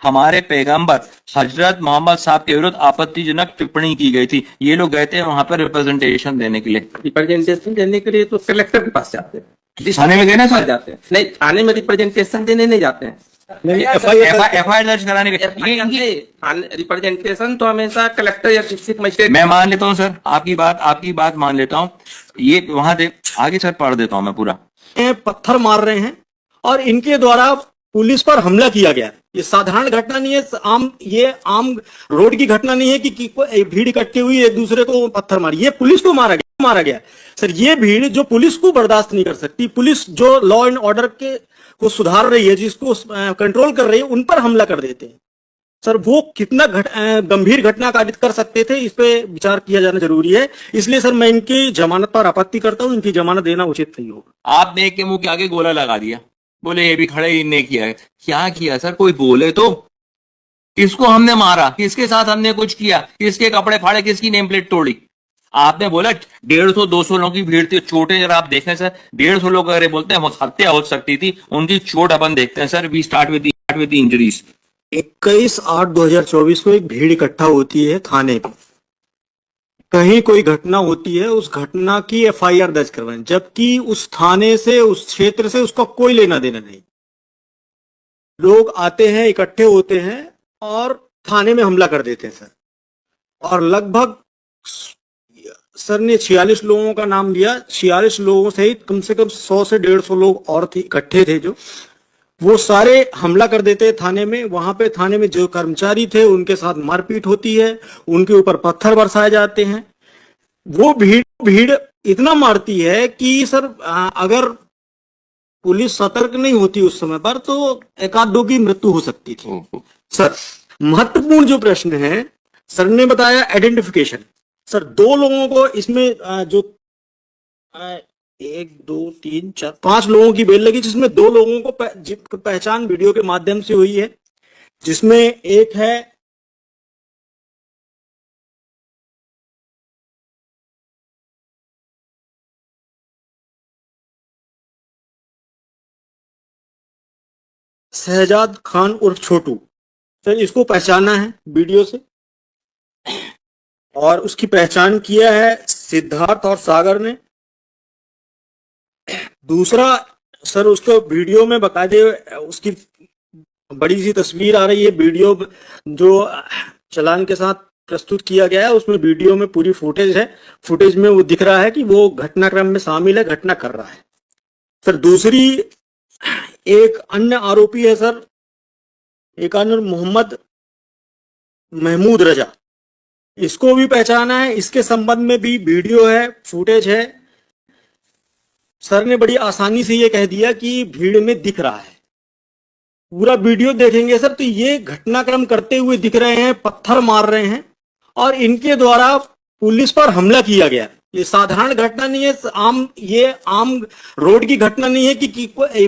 हमारे पैगंबर हजरत मोहम्मद साहब के विरुद्ध आपत्तिजनक टिप्पणी की गई थी। ये लोग गए थे वहां पर रिप्रेजेंटेशन देने के लिए। रिप्रेजेंटेशन देने के लिए तो कलेक्टर के पास जाते हैं, थाने में गए ना सर? जाते हैं नहीं, थाने में रिप्रेजेंटेशन देने नहीं जाते हैं। एफआईआर दर्ज कराने के रिप्रेजेंटेशन तो हमेशा कलेक्टर या डिस्ट्रिक्ट मजिस्ट्रेट। मैं मान लेता हूँ सर, आपकी बात मान लेता हूँ। ये वहां दे आगे सर पढ़ देता हूँ मैं पूरा। पत्थर मार रहे हैं और इनके द्वारा पुलिस पर हमला किया गया। ये साधारण घटना नहीं है, ये आम रोड की घटना नहीं है कि भीड़ इकट्ठी हुई एक दूसरे को पत्थर मारी। ये पुलिस को मारा गया सर। ये भीड़ जो पुलिस को बर्दाश्त नहीं कर सकती, पुलिस जो लॉ एंड ऑर्डर को सुधार रही है, जिसको कंट्रोल कर रही है, उन पर हमला कर देते हैं सर। वो कितना गंभीर घटना कारित कर सकते थे, इस पे विचार किया जाना जरूरी है। इसलिए सर मैं इनकी जमानत पर आपत्ति करता हूं, इनकी जमानत देना उचित नहीं होगा। आपने एक के मुंह के आगे गोला लगा दिया, बोले ये भी खड़े ही नहीं किया है। क्या किया सर? कोई बोले तो। किसको हमने मारा? किसके साथ हमने कुछ किया? किसके कपड़े फाड़े? किसकी नेम प्लेट तोड़ी? आपने बोला 150-200 लोगों की भीड़ थी। चोटें जरा आप देखें सर, 150 लोग अगर बोलते हैं हत्या हो सकती थी, उनकी चोट अपन देखते हैं sir. We start with injuries. 21/8/2024 को एक भीड़ इकट्ठा होती है थाने में, कहीं कोई घटना होती है, उस घटना की एफआईआर दर्ज करवाएं, जबकि उस थाने से, उस क्षेत्र से उसका कोई लेना देना नहीं। लोग आते हैं, इकट्ठे होते हैं और थाने में हमला कर देते हैं सर। और लगभग सर ने 46 लोगों का नाम लिया। 46 लोगों सहित कम से कम 100 से 150 लोग और इकट्ठे थे, जो वो सारे हमला कर देते हैं थाने में। वहां पे थाने में जो कर्मचारी थे उनके साथ मारपीट होती है, उनके ऊपर पत्थर बरसाए जाते हैं। वो भीड़ इतना मारती है कि सर अगर पुलिस सतर्क नहीं होती उस समय पर तो एक आध दो की मृत्यु हो सकती थी सर। महत्वपूर्ण जो प्रश्न है, सर ने बताया आइडेंटिफिकेशन। सर 2 लोगों को इसमें जो 1 2 3 4 5 लोगों की बेल लगी, जिसमें 2 लोगों को पहचान वीडियो के माध्यम से हुई है, जिसमें एक है शहजाद खान उर्फ छोटू। सर इसको पहचाना है वीडियो से और उसकी पहचान किया है सिद्धार्थ और सागर ने। दूसरा सर उसको वीडियो में बकायदे उसकी बड़ी सी तस्वीर आ रही है, वीडियो जो चालान के साथ प्रस्तुत किया गया है उसमें वीडियो में पूरी फुटेज है। फुटेज में वो दिख रहा है कि वो घटनाक्रम में शामिल है, घटना कर रहा है सर। दूसरी एक अन्य आरोपी है सर, एक अन्य मोहम्मद महमूद रजा, इसको भी पहचाना है। इसके संबंध में भी वीडियो है, फुटेज है। सर ने बड़ी आसानी से ये कह दिया कि भीड़ में दिख रहा है। पूरा वीडियो देखेंगे सर तो ये घटनाक्रम करते हुए दिख रहे हैं, पत्थर मार रहे हैं और इनके द्वारा पुलिस पर हमला किया गया। ये साधारण घटना नहीं है, ये आम रोड की घटना नहीं है कि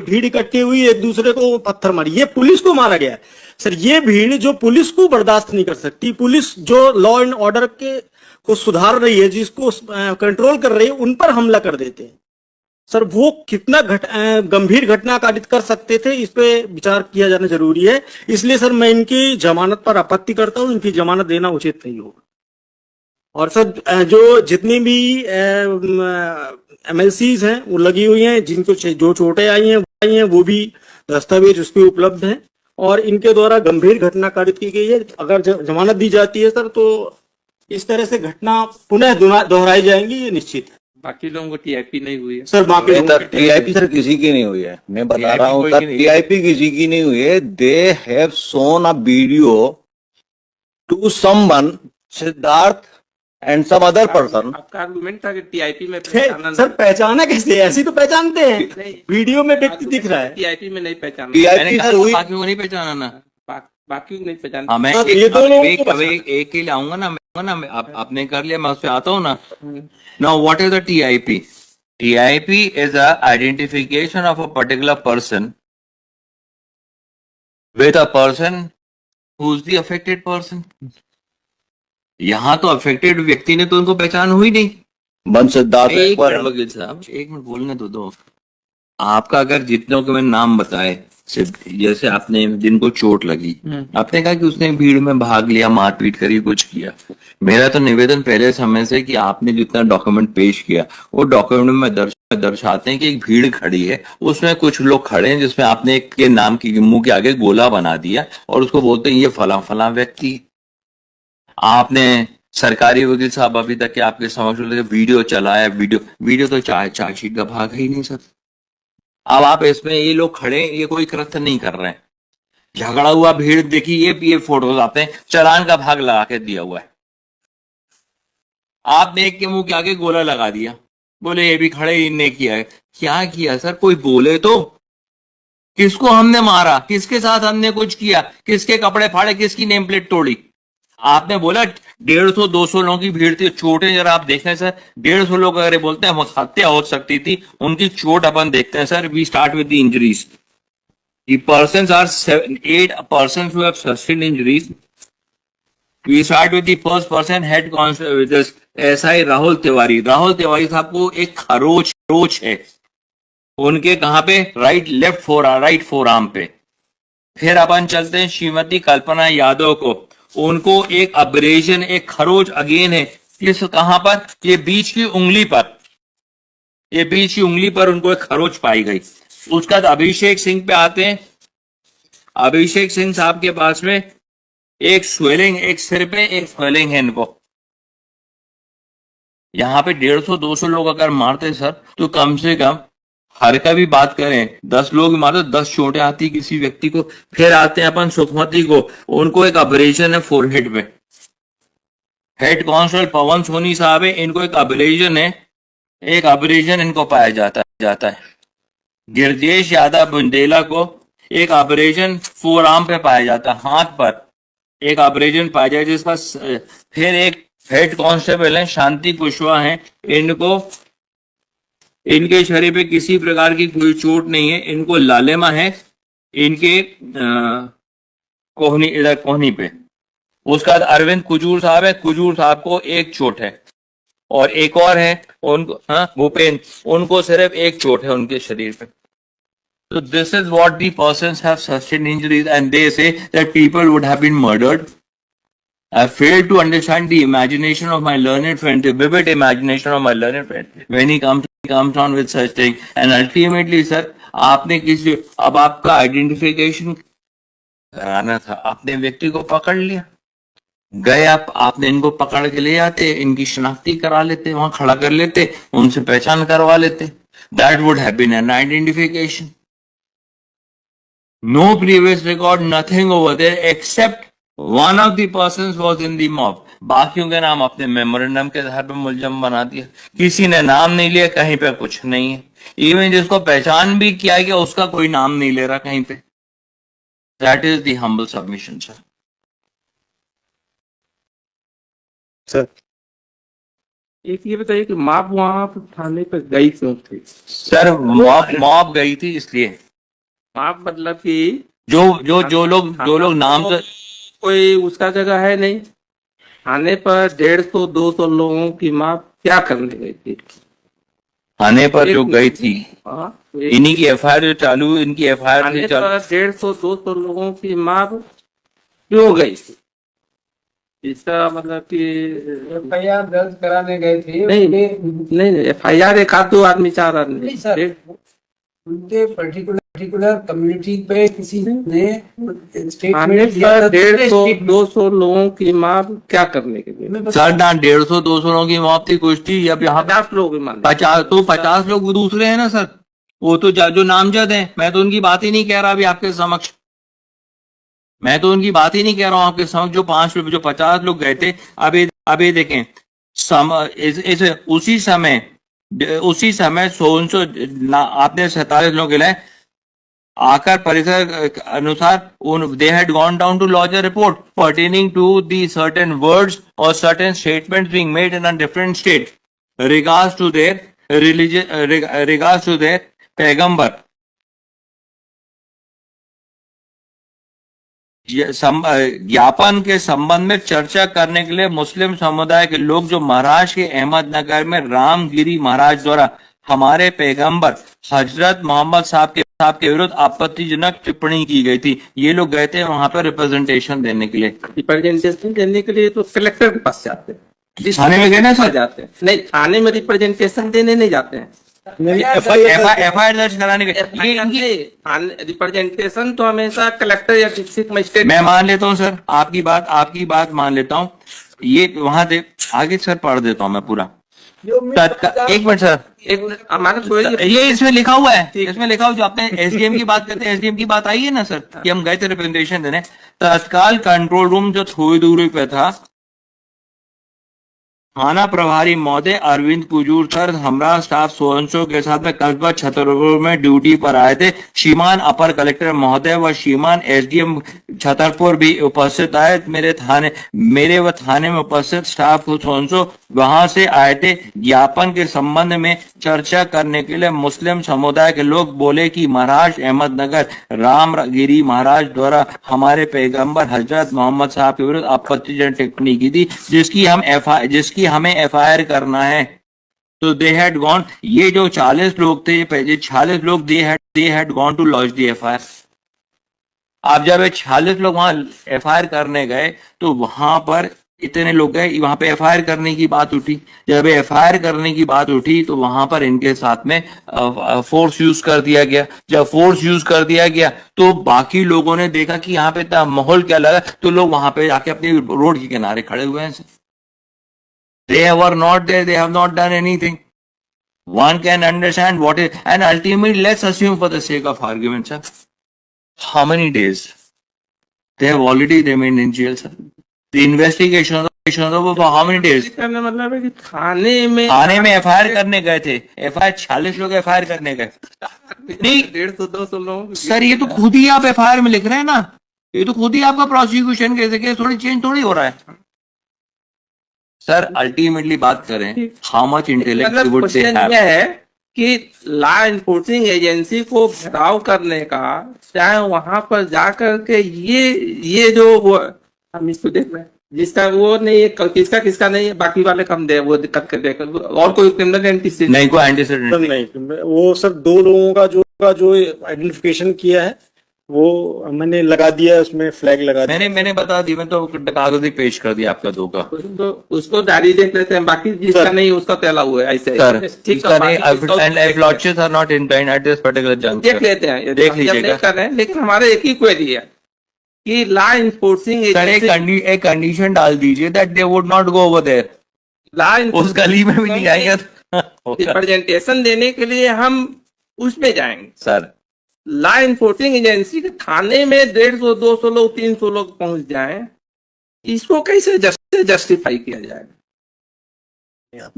भीड़ इकट्ठी हुई एक दूसरे को पत्थर मारी। ये पुलिस को मारा गया सर। ये भीड़ जो पुलिस को बर्दाश्त नहीं कर सकती, पुलिस जो लॉ एंड ऑर्डर को सुधार रही है, जिसको कंट्रोल कर रही है, उन पर हमला कर देते हैं सर। वो कितना गंभीर घटना कारित कर सकते थे, इस पे विचार किया जाना जरूरी है। इसलिए सर मैं इनकी जमानत पर आपत्ति करता हूं, इनकी जमानत देना उचित नहीं होगा। और सर जो जितनी भी एमएलसीज हैं वो लगी हुई हैं, जिनको जो चोटें आई हैं वो भी दस्तावेज उसके उपलब्ध हैं और इनके द्वारा गंभीर घटना कारित की गई है। अगर जमानत दी जाती है सर तो इस तरह से घटना पुनः दोहराई जाएंगी, ये निश्चित है। बाकी लोगों को टीआईपी नहीं हुई है सर। बाकी टीआईपी सर किसी की नहीं हुई है, मैं बता रहा हूँ सर, टीआईपी किसी की नहीं हुई है। They have shown a video to someone, Siddharth and some other person. आपका आर्गुमेंट था कि टीआईपी में सर पहचाना कैसे? ऐसी तो पहचानते हैं, वीडियो में व्यक्ति दिख रहा है। टीआईपी में नहीं पहचाना, टीआईपी सर हुई, बाकी को नहीं पहचाना ना, बाकी को नहीं पहचाना। हाँ मैं एक ही लाऊंगा ना, आपने कर लिया, मैं उस पर आता हूँ ना। Now what is the TIP? TIP is a identification of a particular person with a person who is the affected person. यहाँ तो अफेक्टेड व्यक्ति ने तो उनको पहचान हुई नहीं। सिद्धार्थ वकील साहब एक मिनट बोलने दो। आपका अगर जितनों के मैंने नाम बताए जैसे आपने जिनको चोट लगी, आपने कहा कि उसने भीड़ में भाग लिया, मारपीट करी, कुछ किया। मेरा तो निवेदन पहले समय से कि आपने जितना डॉक्यूमेंट पेश किया वो डॉक्यूमेंट में दर्शाते हैं कि एक भीड़ खड़ी है, उसमें कुछ लोग खड़े हैं, जिसमें आपने एक के नाम की मुंह के आगे गोला बना दिया और उसको बोलते हैं ये फला फला व्यक्ति। आपने सरकारी वकील साहब अभी तक के आपके समक्ष वीडियो चलाया, वीडियो तो चार्जशीट का भाग है ही नहीं सर। अब आप इसमें ये लोग खड़े, ये कोई कृत्य नहीं कर रहे हैं, झगड़ा हुआ भीड़ देखी, ये फोटोज आते हैं, चालान का भाग लगा के दिया हुआ है। आपने एक के मुंह के आगे गोला लगा दिया, बोले ये भी खड़े इनने किया है। क्या किया सर, कोई बोले तो। किसको हमने मारा, किसके साथ हमने कुछ किया, किसके कपड़े फाड़े, किसकी नेम प्लेट तोड़ी। आपने बोला 150-200 लोगों की भीड़ थी, चोटें जरा आप देखें सर, 150 लोग अगर बोलते हैं हत्या हो सकती थी, उनकी चोट अपन देखते हैं sir. We start with the injuries. The persons are 8 persons who have sustained injuries. We start with the first person, head constable, which is SI Rahul Tiwari. Rahul Tiwari साहब को एक खरोच है उनके कहां पे, राइट फोर आर्म पे। फिर अपन चलते हैं श्रीमती कल्पना यादव को, उनको एक अब्रेजन, एक खरोच अगेन है, किस कहां पर, ये बीच की उंगली पर, ये बीच की उंगली पर उनको एक खरोच पाई गई। उसके बाद अभिषेक सिंह पे आते हैं। अभिषेक सिंह साहब के पास में एक स्वेलिंग, एक सिर पे एक स्वेलिंग है इनको। यहां पे 150-200 लोग अगर मारते सर, तो कम से कम हर का भी बात करें, 10 लोग मारते 10 चोटें आती किसी व्यक्ति को। फिर आते हैं अपन सुखमती को, उनको एक अब्रेजन है फोरहेड पे। हेड कांस्टेबल पवन सोनी साहब है, इनको एक अब्रेजन है, एक अब्रेजन इनको पाया जाता है। गिरजेश यादव बुंदेला को एक अब्रेजन फोर आर्म पे पाया जाता है, हाथ पर एक अब्रेजन पाया जाए जिसका। फिर एक हेड कांस्टेबल है शांति कुशवाहा है, इनके शरीर पे किसी प्रकार की कोई चोट नहीं है, इनको लालेमा है इनके कोहनी पे। उसके बाद अरविंद कुजूर साहब है, कुजूर साहब को एक चोट है, और एक और है उनको भूपेन, उनको सिर्फ एक चोट है उनके शरीर पे। So this is what the persons have sustained injuries, and they say that people would have been murdered. I fail to understand the imagination of my learned friend, the vivid imagination of my learned friend when he comes on with such thing. And ultimately, sir, आपने किसी, अब आपका identification कराना था, आपने व्यक्ति को पकड़ लिया, गए आपने इनको पकड़ के ले आते, इनकी शनाख्ती करा लेते, वहां खड़ा कर लेते, उनसे पहचान करवा लेते। That would have been an identification. No previous record, nothing over there except one of the persons was in the mob. बाकियों के नाम अपने मेमोरेंडम के आधार पर मुलजम बना दिया, किसी ने नाम नहीं लिया, कहीं पे कुछ नहीं है। इवन जिसको पहचान भी किया गया उसका कोई नाम नहीं ले रहा कहीं पे। That is the humble submission, sir. Sir एक ये बताइए कि माप वहां पर थाने पे गई क्यों थी? सर मॉब गई थी इसलिए, माप मतलब कि जो लोग नाम से, कोई उसका जगह है नहीं, थाने पर 150-200 लोगों की माप क्या करने गई थी? थाने पर जो गई थी, इन्हीं की एफआईआर जो चालू, इनकी एफआईआर थाने पर 150-200 लोगों की माप क्यों गई थी? इसका मतलब कि एफआईआर दर्ज कराने गए थे। नहीं एफआईआर एक आध दो आदमी, 4 आदमी नहीं सर, उनके पर्टिकुलर कम्युनिटी पे किसी ने स्टेटमेंट दिया था। 150-200 लोगों की माप क्या करने के लिए? सर ना 150-200 लोगों की मौत थी कुछ थी, अब यहाँ 50 लोग मान 50 लोग दूसरे हैं ना सर, वो तो जो नामजद हैं। मैं तो उनकी बात ही नहीं कह रहा अभी आपके समक्ष, मैं तो उनकी बात ही नहीं कह रहा हूं आपके समक्ष। जो 50 लोग गए थे, अब ये देखें, उसी समय 100 आपने 47 लोग गिलाए, आकर परिसर अनुसार they had gone down to lodge a report pertaining to the certain words और certain statements being made in a different state regards to their religion, regards to their पैगंबर। ज्ञापन के संबंध में चर्चा करने के लिए मुस्लिम समुदाय के लोग जो महाराष्ट्र के अहमदनगर में रामगिरी महाराज द्वारा हमारे पैगंबर हजरत मोहम्मद साहब के साहब के विरुद्ध आपत्तिजनक टिप्पणी की गई थी। ये लोग गए थे वहां पर रिप्रेजेंटेशन देने के लिए। रिप्रेजेंटेशन देने के लिए तो कलेक्टर के पास जाते हैं, थाने में गए ना सर? जाते हैं नहीं, थाने में रिप्रेजेंटेशन देने नहीं जाते हैं। एफआईआर दर्ज कराने के रिप्रेजेंटेशन तो हमेशा कलेक्टर या डिस्ट्रिक्ट मजिस्ट्रेट। मैं मान लेता हूँ सर, आपकी बात मान लेता हूँ। ये वहां दे आगे सर पढ़ देता हूँ मैं पूरा। एक मिनट सर, हमारे ये इसमें लिखा हुआ है, इसमें लिखा हुआ जो आपने एसडीएम की बात करते हैं, एसडीएम की बात आई है ना सर कि हम गए थे रिप्रेजेंटेशन देने। तत्काल कंट्रोल रूम जो थोड़ी दूरी पे था, थाना प्रभारी महोदय अरविंद कुजूर सर हमरा स्टाफ सोनसो के साथ में कस्बा छतरपुर में ड्यूटी पर आए थे। श्रीमान अपर कलेक्टर महोदय व श्रीमान एसडीएम छतरपुर भी उपस्थित आए। मेरे व थाने में उपस्थित स्टाफ सोनसो वहां से आए थे। ज्ञापन के संबंध में चर्चा करने के लिए मुस्लिम समुदाय के लोग बोले कि महाराज अहमदनगर रामगिरी महाराज द्वारा हमारे पैगंबर हजरत मोहम्मद साहब के विरुद्ध आपत्तिजनक टिप्पणी की थी, जिसकी हमें एफआईआर करना है। तो दे हैड गॉन, ये जो 40 लोग थे, ये 40 लोग they had gone to launch the FIR. आप जब 40 लोग वहां एफआईआर करने गए तो वहां पर इतने लोग गए, वहां पे एफआईआर करने की बात उठी। जब एफआईआर करने की बात उठी तो वहां पर इनके साथ में फोर्स यूज कर दिया गया। जब फोर्स यूज कर दिया गया तो बाकी लोगों ने देखा कि यहाँ पे माहौल क्या लगा, तो लोग वहां पे जाके अपनी रोड के किनारे खड़े हुए हैं। They were not there, they have not done anything. One can understand what is, and ultimately let's assume for the sake of argument, sir, how many days? They have already remained in jail, sir. The investigation of for how many days? करने मतलब है कि थाने में FIR करने गए थे। FIR 40 लोग FIR करने गए नहीं, 150-200 लोग। सर ये तो खुद ही आप एफआईआर में लिख रहे हैं ना, ये तो खुद ही आपका प्रोसिक्यूशन केस थोड़ी चेंज थोड़ी हो रहा है सर। अल्टीमेटली बात करें, how much intellect would they have. यह है कि लॉ इन्फोर्सिंग एजेंसी को घेराव करने का, चाहे वहां पर जाकर के ये जो वो हम इसको देख रहे हैं, जिसका वो नहीं है, किसका नहीं है, बाकी वाले कम दे, वो दिक्कत कर देकर और कोई क्रिमिनल एंटीसीडेंट नहीं, कोई एंटीसीडेंट नहीं। वो सर 2 लोगों का जो आइडेंटिफिकेशन किया है वो मैंने लगा दिया, उसमें फ्लैग लगा दिया। मैंने बता दी, मैं तो कागज पेश कर दिया आपका 2 का। तो उसको डायरी देख लेते हैं, बाकी जिसका नहीं उसका तैला हुआ है ऐसे। सर इसका नहीं, and launches are not inclined at this particular junction. देख लेते हैं, देख लीजिएगा। कर रहे हैं, लेकिन हमारे एक ही क्वेरी है कि लॉ इन्फोर्सिंग एक कंडीशन डाल दीजिए that they would not go over there, उस गली में भी नहीं जाएंगे। रिप्रेजेंटेशन देने के लिए हम उसमें जाएंगे सर। लॉ इन्फोर्सिंग एजेंसी के थाने में 150-200 लोग 300 लोग पहुंच जाएं, इसको कैसे जस्टिफाई किया जाएगा?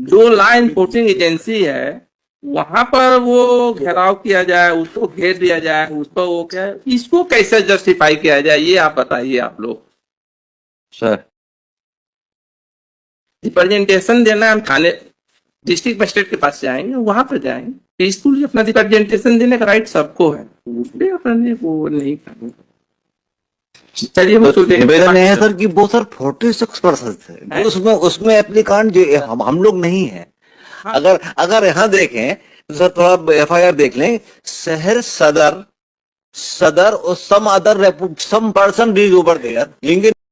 जो लॉ इन्फोर्सिंग एजेंसी है वहां पर वो घेराव किया जाए, उसको घेर दिया जाए, उसको वो क्या है, इसको कैसे जस्टिफाई किया जाए, ये आप बताइए आप लोग। सर रिप्रेजेंटेशन देना, हम थाने डिस्ट्रिक्ट मजिस्ट्रेट के पास जाएंगे, वहां पर जाएंगे, पीसफुली अपना रिप्रेजेंटेशन देने का राइट सबको है, उसने अपने वो नहीं करना। चलिए निवेदन है सर कि वो सर 46% है, उसमें एप्लीकांट जो हम लोग नहीं है। अगर यहाँ देखें तो सर थोड़ा एफआईआर देख लें, शहर सदर और सम पर्सन रीज ओवर देयर,